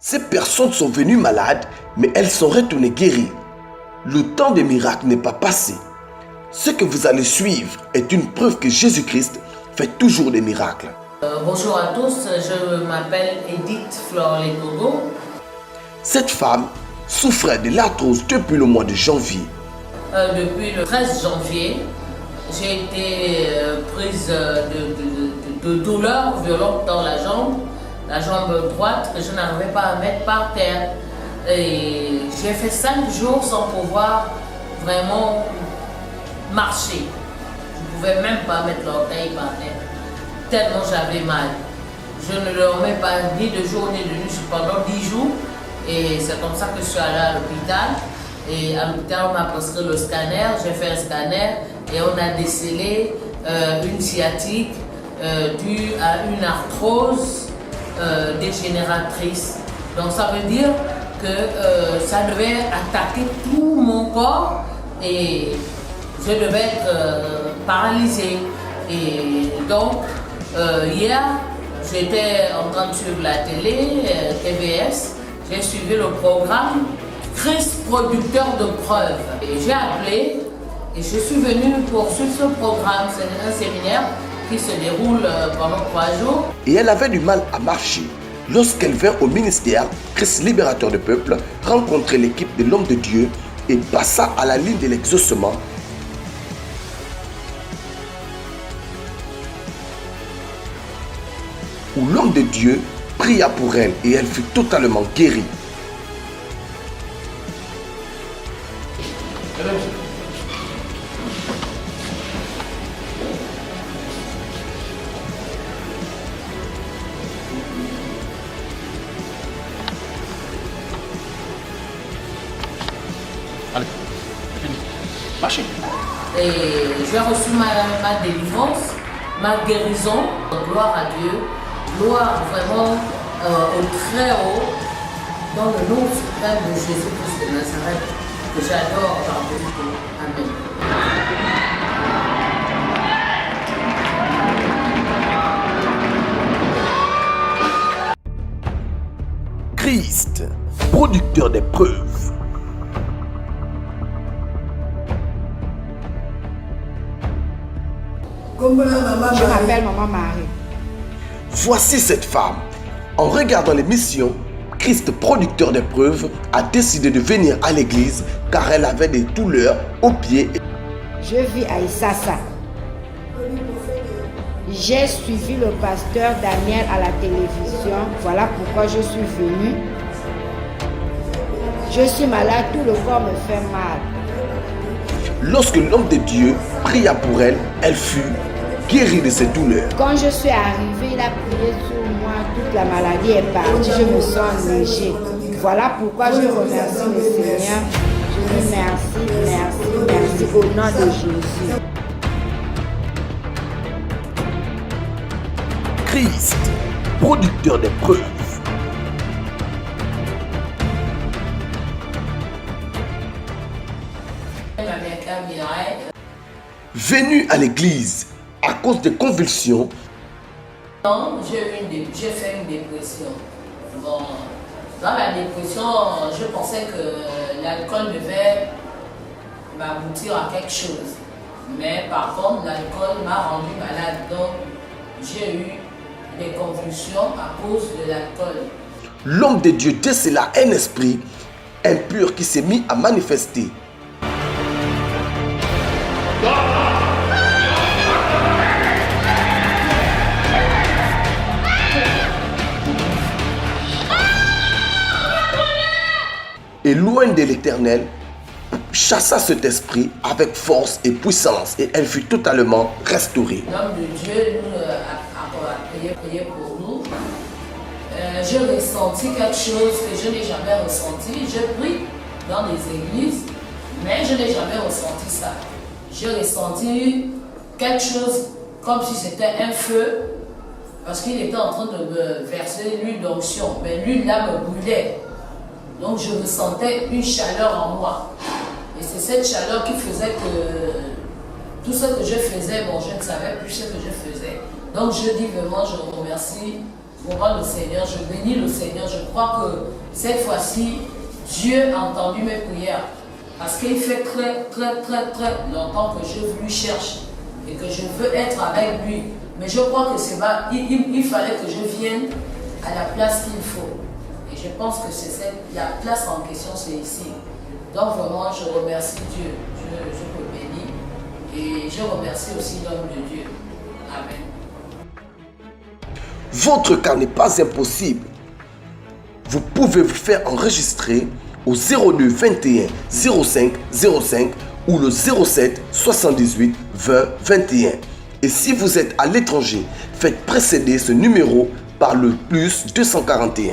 Ces personnes sont venues malades, mais elles sont retournées guéries. Le temps des miracles n'est pas passé. Ce que vous allez suivre est une preuve que Jésus-Christ fait toujours des miracles. Bonjour à tous, je m'appelle Edith Florley-Togo. Cette femme souffrait de l'arthrose depuis le mois de janvier. Depuis le 13 janvier, j'ai été prise de douleurs violentes dans la jambe droite que je n'arrivais pas à mettre par terre. Et j'ai fait 5 jours sans pouvoir vraiment marcher. Je ne pouvais même pas mettre l'orteil par terre, tellement j'avais mal. Je ne dormais pas ni de jour ni de nuit pendant 10 jours. Et c'est comme ça que je suis allée à l'hôpital. Et à l'hôpital, on m'a prescrit le scanner. J'ai fait un scanner et on a décelé une sciatique due à une arthrose dégénératrice. Donc ça veut dire que ça devait attaquer tout mon corps et je devais être paralysée. Et donc, hier, j'étais en train de suivre la télé, TVS. J'ai suivi le programme Christ producteur de preuves. Et j'ai appelé et je suis venue pour suivre ce programme. C'est un séminaire qui se déroule pendant 3 jours. Et elle avait du mal à marcher. Lorsqu'elle vint au ministère Christ libérateur du peuple, rencontrer l'équipe de l'homme de Dieu et passa à la ligne de l'exaucement, où l'homme de Dieu pria pour elle et elle fut totalement guérie. Allez, fini. Marchez. Et j'ai reçu ma délivrance, ma guérison. Gloire à Dieu, gloire vraiment au très haut, dans le nom suprême de Jésus-Christ de Nazareth, que j'adore par-dessus tout. Amen. Christ, producteur des preuves. Je m'appelle Maman Marie. Voici cette femme. En regardant l'émission, Christ, producteur des preuves, a décidé de venir à l'église car elle avait des douleurs aux pieds. Je vis à Issassa. J'ai suivi le pasteur Daniel à la télévision. Voilà pourquoi je suis venue. Je suis malade, tout le corps me fait mal. Lorsque l'homme de Dieu pria pour elle, elle fut guérie de ses douleurs. Quand je suis arrivée, il a prié sur moi, toute la maladie est partie, je me sens léger. Voilà pourquoi je remercie le Seigneur. Je dis merci au nom de Jésus. Christ, producteur des preuves. Venu à l'église à cause des convulsions, Non, j'ai fait une dépression. Bon, dans la dépression, je pensais que l'alcool devait m'aboutir à quelque chose. Mais par contre, l'alcool m'a rendu malade. Donc, j'ai eu des convulsions à cause de l'alcool. l'homme de Dieu décela un esprit impur qui s'est mis à manifester. Et loin de l'Éternel, chassa cet esprit avec force et puissance et elle fut totalement restaurée. L'homme de Dieu nous a prié pour nous. J'ai ressenti quelque chose que je n'ai jamais ressenti. Je prie dans les églises, mais je n'ai jamais ressenti ça. J'ai ressenti quelque chose comme si c'était un feu, parce qu'il était en train de me verser l'huile d'onction, mais l'huile là me brûlait. Donc je ressentais une chaleur en moi. Et c'est cette chaleur qui faisait que tout ce que je faisais, bon, je ne savais plus ce que je faisais. Donc je dis vraiment, je remercie gloire le Seigneur, je bénis le Seigneur. Je crois que cette fois-ci, Dieu a entendu mes prières. Parce qu'il fait très longtemps que je lui cherche et que je veux être avec lui. Mais je crois que c'est pas, il fallait que je vienne à la place qu'il faut. Et je pense que c'est la place en question, c'est ici. Donc vraiment, je remercie Dieu. Je le bénis. Et je remercie aussi l'homme de Dieu. Amen. Votre cas n'est pas impossible. Vous pouvez vous faire enregistrer au 02 21 05 05 ou le 07 78 20 21. Et si vous êtes à l'étranger, faites précéder ce numéro par le +241.